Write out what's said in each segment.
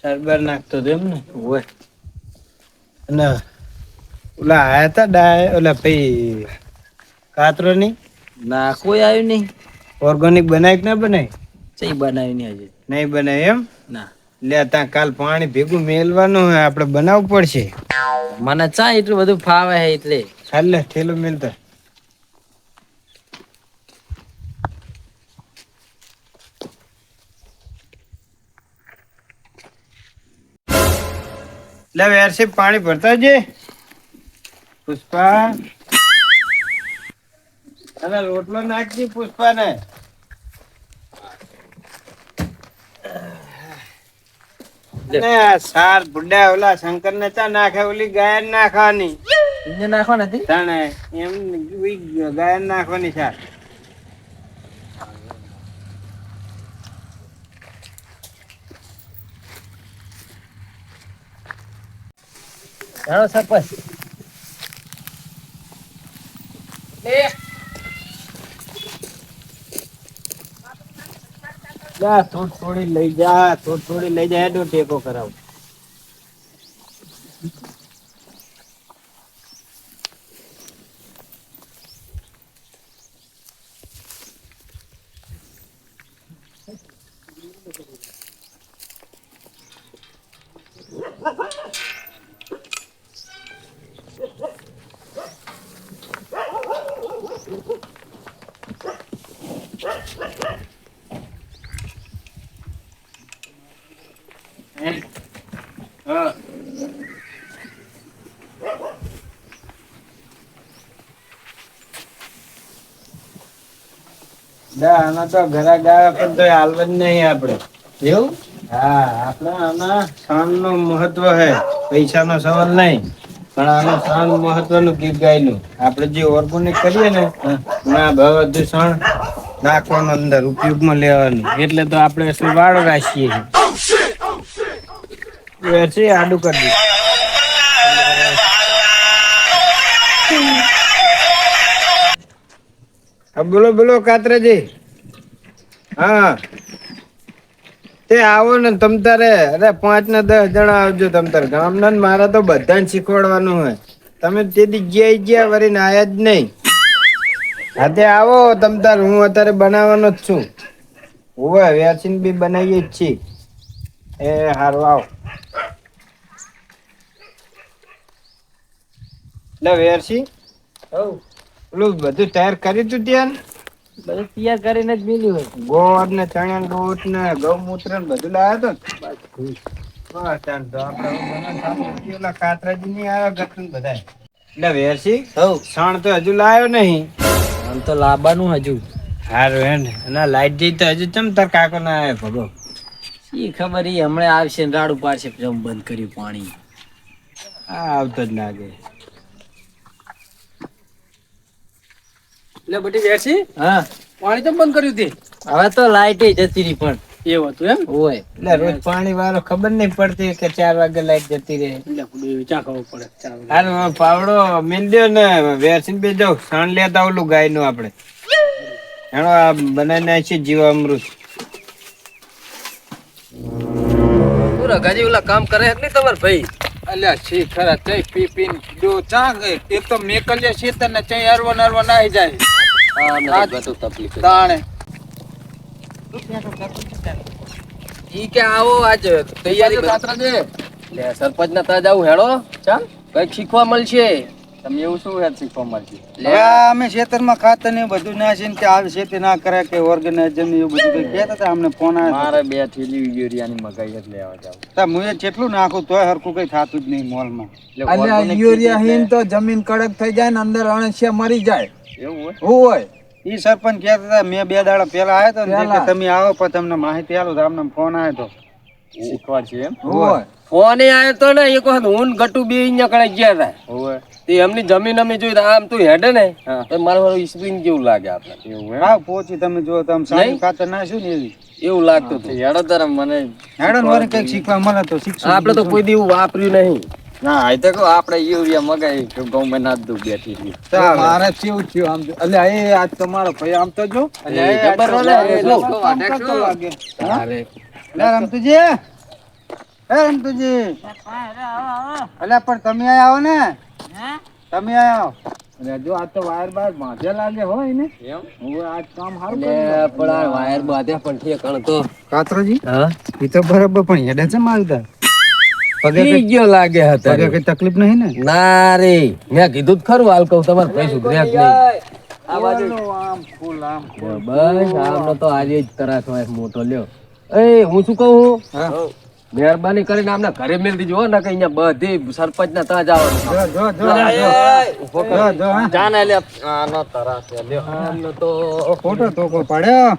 સરબર નાખતો હતો એમ ને હોય અને ઓલા આયા તા ડાય ઓલા ભાઈ કાતરો ની ના કોઈ આવ્યું નહી. ઓર્ગેનિક બનાય કે ના બનાય ચઈ બનાવી ની હજી નહી બનાય એમ ના લે તા કાલ પાણી ભેગું મેલવાનું હોય આપડે બનાવવું પડશે. મને ચા એટલું બધું ફાવે હે એટલે હાલ થેલું મેલ તા લે વેરસી પાણી ભરતા જ પુષ્પા અને રોટલો નાખજી પુષ્પા ને અને સાર બુડા ઓલા શંકર ને ચા નાખે ઓલી ગાય નાખવાની ઇને નાખવા નથી તણે એમ ગાયન નાખવાની છાર જાણો સરપંચ જા થોડી થોડી લઈ જા થોડી થોડી લઈ જા હેડો ટેકો કરાવ હા ના આના તો ઘરા ગયા પણ તો હાલવ જ નહી આપડે એવું હા આપડે આના સ્થાન નું મહત્વ હે પૈસા નો સવાલ નહી પણ આનું સ્થાન મહત્વનું ગીત ગાયનું આપડે જે ઓર્ગેનિક કરીએ ને ના ભાવધૂષણ નાખવાનું અંદર ઉપયોગમાં લેવાનું એટલે તો આપડે શું વાળ રાશિએ વેરસે આડું કરી દી હા બોલો બોલો કાતરાજી હા તે આવો ને તમ તારે અરે 5 ને 10 જણા આવજો તમ તારે ગામના મારા તો બધાને શીખવાડવાનું હોય તમે તેથી ગયા ગયા વરીને આયા જ નહી હા તે આવો તમ તાર હું અત્યારે બનાવવાનો જ છું હોવે વ્યાસીન બી બનાવીએ જ છીએ એ હારું આવ એટલે વેરસી હવ પેલું બધું તૈયાર કર્યું તું ત્યાં બધું તૈયાર કરીને જ મેલ્યું હોય ગોળ ને ચણા લોટ ને ગૌમૂત્ર ને બધું લાયા તો બસ કાતરાજી ની આવ્યા બધા એટલે વેરસી હવ શણ તો હજુ લાયો નહી આમ તો લાવવાનું હજુ હારું હેને અને લાઈટ જઈ તો હજુ ચમ તાર કાકો ના આયો ભગો શી ખબર ઈ હમણાં આવશે ને રાડું પાડશે જમ બંધ કર્યું પાણી હા આવતો જ લાગે એટલે બધી વેરસી હા પાણી તો બંધ કર્યું તે હવે તો લાઈટ જતી રહી પણ એવું હતું એમ હોય એટલે રોજ પાણી વાળો ખબર નહી પડતી કે 4 વાગે લાઈટ જતી રહે ચા ખબર પડે હારું પાવડો મિલ દો ને વેરસીન બે જાવ શણ લેતા ઓલું ગાય નું આપડે એનો આ બનાવી નાખ છે જીવા અમૃત તું રઘાજી ઓલા કામ કરે કે નહીં તમાર ભાઈ અલ્યા છી ખરા ચઈ પી પી જો ચા ગઈ એ તો મેકલ્યા છે તને ચઈ અરવા નરવા નાઈ જાય હા ના બધું તકલીફ તાણે ઈ કે આવો આજ તૈયારી કાતરા દે લે સરપંચ ના તા જાવ હેડો ચા કઈક શીખવા મળશે તમે એવું શું યાદ શીખવા મળશે લે અમે ખેતરમાં ખાતર ને બધું નાખીને કે આ ખેતી ના કરે કે ઓર્ગેનાઇઝર ને એવું બધું કઈ કહેતા હતા અમને ફોન આવ્યો મારે 2 થેલી યુરિયાની મગાઈ જ લેવા જાવ તા મુએ જેટલું નાખું તોય હરખું કઈ થાતું જ નહીં મોલમાં અલ્યા યુરિયા હીન તો જમીન કડક થઈ જાય ને અંદર અણસિયા મરી જાય એવું હોય ઈ સરપંચ કહેતા હતા મેં 2 દાડા પહેલા આવ્યો તો ને કે તમે આવો પણ તમને માહિતી આલો તો આમને ફોન આવ્યો તો શીખવાડશે એમ હોય ફોન આવ્યો તો ને એક વખત હું ગટુ બે નીકળી ગયા હતા હોય તે એમની જમીન અમે જોઈ આમ તું હેડે ને તો મારું સ્પ્રિંગ જેવું લાગે આપણે એવું હા પહોંચી તમે જો તમે સારી ખાતર નાખ્યું ને એવી એવું લાગતું હતું હેડો તારા મને હેડો ને વળી કઈક શીખવા મળે તો શીખશું આપણે તો કોઈ દી વાપર્યું નહીં ના આ તો કહો આપણે યુરિયા મગાઈ ગૌ માં નાખ દઉં બેઠી મારે કેવું થયું આમ એટલે એ આજ તમારો ભાઈ આમ તો જો ખબર લાગે અરે રમતુજી એ રમતુજી અલ્યા પણ તમે આયા આવો ને તમે આયા આવો અરે જો આ તો વાયર બાર બાંધે લાગે હોય ને એમ હું આજ કામ સારું એટલે પણ આ વાયર બાંધ્યા પણ ઠેકાણ તો કાતરોજી હા એ તો બરાબર પણ હેડે છે માલતા પગે ઈ ગયો લાગે હતા પગે કઈ તકલીફ નહીં ને ના રે મેં કીધું જ ખરું હાલ કહું તમારે કઈ સુધર્યા જ નહીં આ બાજુ આમ ફૂલ આમ બસ આમનો તો આજે જ તરાસ હોય મોટો લ્યો એ હું શું કહું હા મહેરબાની કરીને આમને ઘરે મેલ દીજો હો, ને કે અહીંયા બધી સરપંચ ના ત્યાં જવાનું જો જો જો જો જો હા. જાને લે આનો તરાસ છે લ્યો આમનો તો ફોટો તો કો પાડ્યો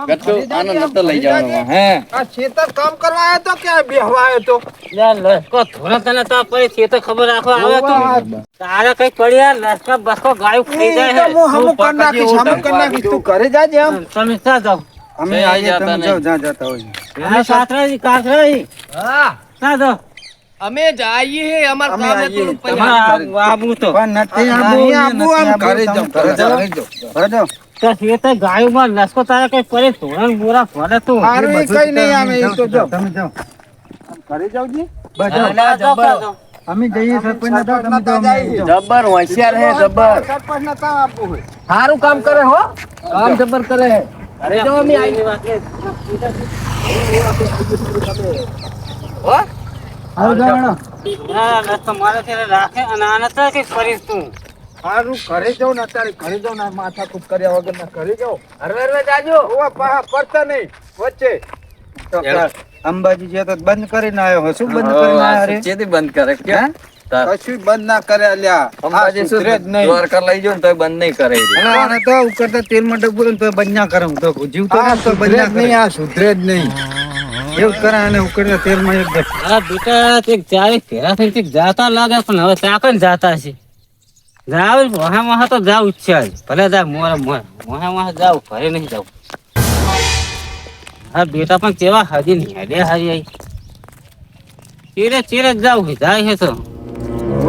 ગટ્ટુ આનો નતો લઈ જવાનો હે આ ખેતર કામ કરવા આવ્યો તો કે બેહવા આવ્યો તો યાર લસકો થોડા તને તો પડી તે તો ખબર રાખો આવે તું તારે કઈ પડી યાર લસકા બસકો ગાયું ખાઈ જાય હે હું હમું કરી નાખીશ, હમું કરી નાખીશ. તું ઘરે જાજે એમ. તમે ક્યાં જાવ અમે આવીએ તમે જાઓ જ્યાં જતા હોય અમે સાતરાજી કાકરાજી હા ક્યાં જાવ અમે જઈએ હે અમાર અમે કામે આવીએ. થોડું તમારે આબુ તો પણ નથી નહીં આબુ, આબુ, આમ ઘરે જાઓ, ઘરે જાઓ. ઘરે જાઓ. તો તે તો ગાયું માં લસકો તારે કઈ પડે ધોરણ બોરા ભરે તું હારું ઈ કઈ નહીં આવે, ઈ તો જો. તમે જાઓ ઘરે જાઓ જી બસ હા, જાઓ. ના, જબર અમે જઈએ સરપંચ ના જાઓ, તમે જાઓ, અમે આવીએ. જબર હોશિયાર હે જબર સરપંચને તાવ આપવું હોય. સારું કામ કરે હો કામ જબર કરે હે અરે જો અમે આવી હો હાલો, જાઓ, હેડો. ના લસકો મારે છે રાખે અને આને તો કઈ પડીશ તું હારું ઘરે જાઓ ને અત્યારે ઘરે જાઓ ને માથાકૂટ કર્યા વગર ના ઘરે જાઓ. હરવે હરવે જાજો ઓવા પાહા પડતા નહીં વચ્ચે. તો અંબાજી જે તો બંધ કરીને આવ્યો હો. શું બંધ કરીને આવ્યા રે? ચેતી બંધ કરે કે કશું બંધ ના કરે અલ્યા. અંબાજી આ સુધરે જ નહીં. દ્વારકા લઈ જાવ ને તોય બંધ નહીં કરે ઈ. અને આને તો ઉકળતા તેલમાં ડબું ને તો બંધ ના કરે. હું તો જીવતો આ ને તો બંધ સુધરે ના જ કરે. નહીં, આ સુધરે જ નહીં. એવું જ કરે અને ઉકળતા તેલમાં એક દસ. અરે બેટા તે ચારે ફેરા થઈ તે જાતા લાગે પણ હવે ચાકન જાતા છે જાવ વહા વહા તો જાવ ઈચ્છા છે ભલે જા મોરે મોર વહા વહા જાવ ઘરે નહીં જાવ હા બેટા પણ કેવા હજી નહીં હેડે હારી આઈ ચીરે ચીરે જ જાવ જાય છે તો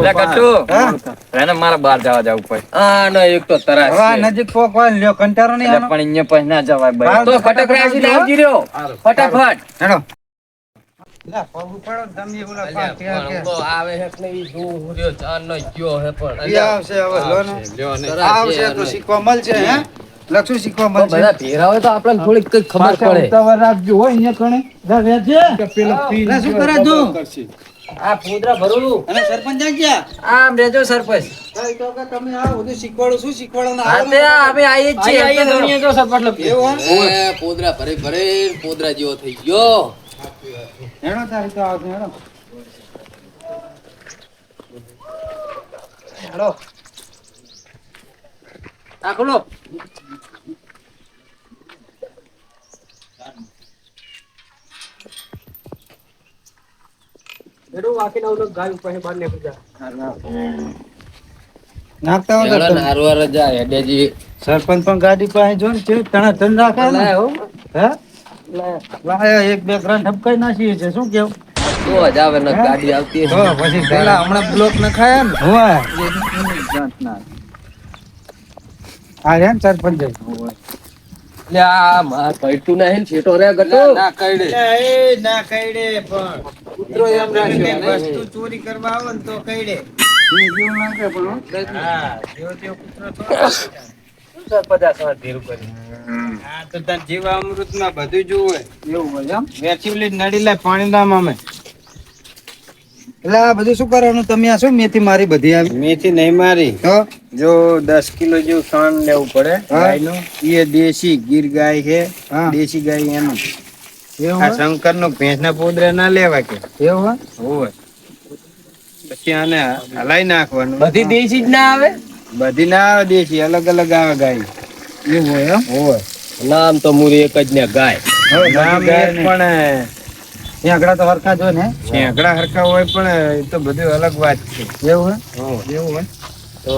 લે કટ્ટુ હા? એને મારા બહાર જવા જવું પડે આ નો એક તો તરાસ હવે આ છે. નજીક પોકવા લ્યો, કંટાળો નહીં એટલે આનો? પણ અહીંયા પછી ના જવાય ભાઈ હાલ તો તો ફટાક રાજી ને આવજી રહ્યો ફટાફટ હેડો. લે, પગ ઉપાડો ને તમે ઓલા પાંચ ત્યાં કે. તો આવે હે કે નહીં જોઉં રહ્યો ચાર નો ગયો હે પણ ઈ આવશે હવે, લો ને. લ્યો ને. આવશે તો શીખવા મળશે હે લક્ષું શીખવા તો મળશે. બધા ભેરા હોય તો આપણને થોડીક કઈક ખબર પાછા પડે ઉતાવળ રાખજો હો, અહીંયા કણે. જા, રહેજે. લે, શું કરે તું? આ પૂદરા ભરું અને સરપંચ ક્યાં ગયા? આમ રેજો સરપંચ હા, ઈ તો કે તમે આ બધું શીખવાડો, શું શીખવાડો ને હા તે અમે આઈએ જ છીએ આઈએ તો અહીંયા જો સરપંચ લોકો. એવું હે? ઓય પોદરા ભરે ભરે પોદરા જેવો થઈ ગયો હેડો તારી તો આવશે, હેડો. હેડો. આખલો એડો વાકી ના ઓલો ગાય ઉપર બહાર નીકળી જા નાખતા હો તો તમે. નારવાર જા હેડેજી સરપંચ પણ ગાડી પાસે જો ને કેવી તણાતણ રાખે ને. હે? લાયા, એક બે ગ્રાન ઠપકાઈ નાખીએ છે, શું કેવું? તો જ આવે ને ગાડી આવતી તો પછી પેલા હમણાં બ્લોક ન ખાયા ને હોય આ રે ને સરપંચ લે આ માર કઈતું નહીં ને છેટો રે ગટો ના કઈડે ના કઈડે પણ કૂતરો એમ રાખ્યો વસ્તુ ચોરી કરવા આવે ને તો કઈડે. હા, જેવો તેવો કૂતરો થોડો. 50 ધીરું કરી હા, તો તાર જીવામૃતમાં બધું જોવે. એવું હોય એમ. વેચીવલી નડી લે પાણી દામ અમે. એટલે આ બધું શું કરવાનું? તમે આ શું મેથી મારી બધી આવી મેથી નહીં મારી. તો જો 10 કિલો જેવું ખાંડ લેવું પડે હા. ગાયનું. એ દેશી ગીર ગાય છે, હા. દેશી ગાય એનું. એવું આ હોય? શંકર નો ભેંસના પોદરા ના લેવા કે એવું હોય? હોય. પછી આને હલાઈ નાખવાનું. બધી દેશી જ ના આવે બધી ના આવે દેશી, અલગ અલગ આવે ગાય. એવું હોય એમ. હોય નામ તો મૂરી એક જ ને ગાય હવે નામ બધી એક ગાયને- પણ ત્યાં આગળ તો હરખા જો ને. છેકડા હરખા હોય પણ એ તો બધું અલગ વાત છે. એવું હોય? એવું હોય તો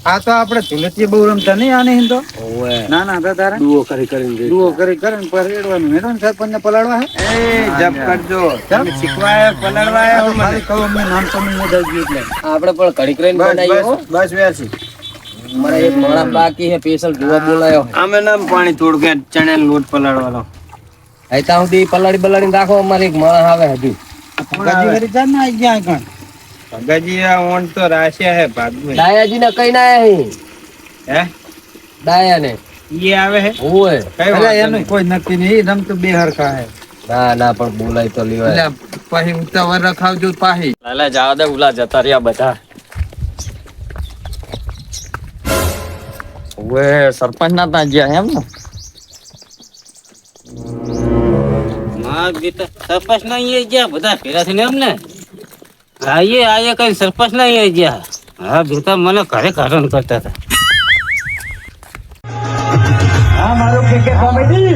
આ તો આપણે ધુલતીએ બહુ રમતા નહીં આને હિંદો ઓવે ના ના હતા તારા ડુઓ કરી કરીને ડુઓ કરી કરે ને પર રેડવાનું હેડો ને સરપંચ ને પલાળવા હે એ જપ કરજો. તમે શીખવાય પલળવાય આ તો મને. ખાલી કહું અમને નામ તો નહીં યાદ આવી ગયું એટલે આપણે પણ કડી કરીને બસ બનાવ્યો હો. બસ બસ વેચી. મારા એક માણસ બાકી છે સ્પેશિયલ જોવા બોલાયો આમે નામ પાણી થોડું કે ચણે લોટ પલાળવાનો. અહીં ત્યાં સુધી પલાળી બલાડીને રાખો અમારે એક માણસ આવે હજુ ભગાજી વળી ચાલ ને આઈ ગયા કણ. ભગાજી આ ઓણ તો રાશ્યા હે ભાગ में દાયાજી ને કઈ ના આયા હે દાયા ને ઈ આવે હે ઓય કઈ અલા, વાંધો એનું નહીં. કોઈ નક્કી નહીં રમતું બે હરખા હે. ના ના પણ બોલાય તો લેવાય એટલે પછી ઉતાવળ રખાવજો પાહી. લાલા જવા દે ઉલા જતા રહ્યા બધા હવે સરપંચ ના ત્યાં ગયા એમ ને માં બેટા સરપંચ ના અહીંયા ગયા બધા ભેગા થઈને એમ ને આયે કઈ સરપંચ ના અહીંયા ગયા હા બેટા મને ઘરે કારણ કરતા હતા હા મારું કે કોમેડી